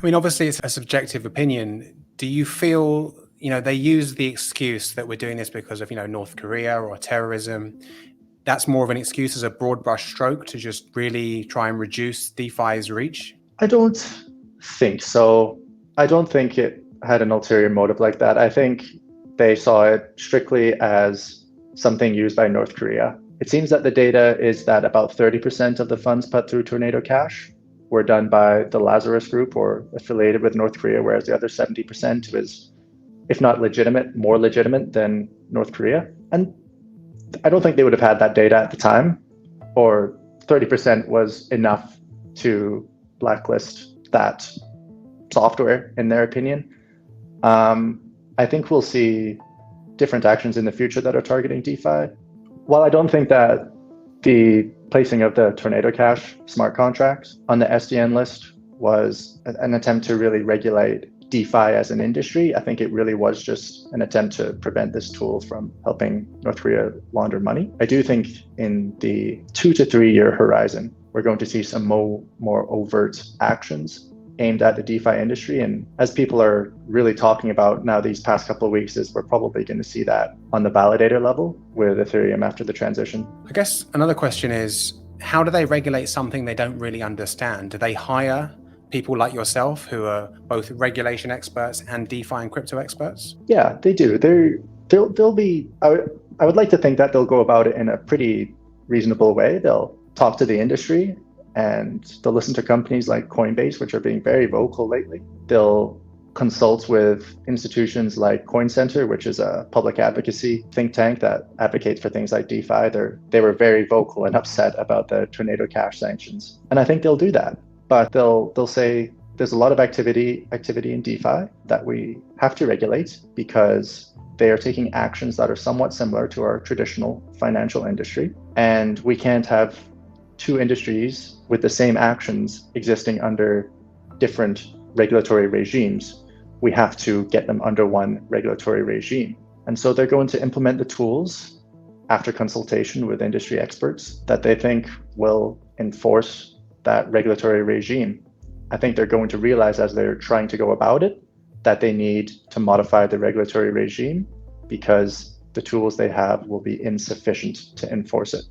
I mean, obviously, it's a subjective opinion. Do you feel, they use the excuse that we're doing this because of, North Korea or terrorism? That's more of an excuse as a broad brush stroke to just really try and reduce DeFi's reach? I don't think so. I don't think it had an ulterior motive like that. I think they saw it strictly as something used by North Korea. It seems that the data is that about 30% of the funds put through Tornado Cash were done by the Lazarus Group or affiliated with North Korea, whereas the other 70% was, if not legitimate, more legitimate than North Korea. And I don't think they would have had that data at the time, or 30% was enough to blacklist that software, in their opinion. I think we'll see different actions in the future that are targeting DeFi. While I don't think that the placing of the Tornado Cash smart contract on the SDN list was an attempt to really regulate DeFi as an industry, I think it really was just an attempt to prevent this tool from helping North Korea launder money. I do think in the 2 to 3 year horizon, we're going to see some more overt actions aimed at the DeFi industry. And as people are really talking about now these past couple of weeks, is we're probably going to see that on the validator level with Ethereum after the transition. I guess another question is, how do they regulate something they don't really understand? Do they hire people like yourself who are both regulation experts and DeFi and crypto experts? Yeah, they do. They'll be, I would like to think that they'll go about it in a pretty reasonable way. They'll talk to the industry and they'll listen to companies like Coinbase, which are being very vocal lately. They'll consult with institutions like Coin Center, which is a public advocacy think tank that advocates for things like DeFi. They were very vocal and upset about the Tornado Cash sanctions. And I think they'll do that. But they'll say there's a lot of activity in DeFi that we have to regulate because they are taking actions that are somewhat similar to our traditional financial industry. And we can't have two industries with the same actions existing under different regulatory regimes. We have to get them under one regulatory regime. And so they're going to implement the tools after consultation with industry experts that they think will enforce that regulatory regime. I think they're going to realize as they're trying to go about it that they need to modify the regulatory regime because the tools they have will be insufficient to enforce it.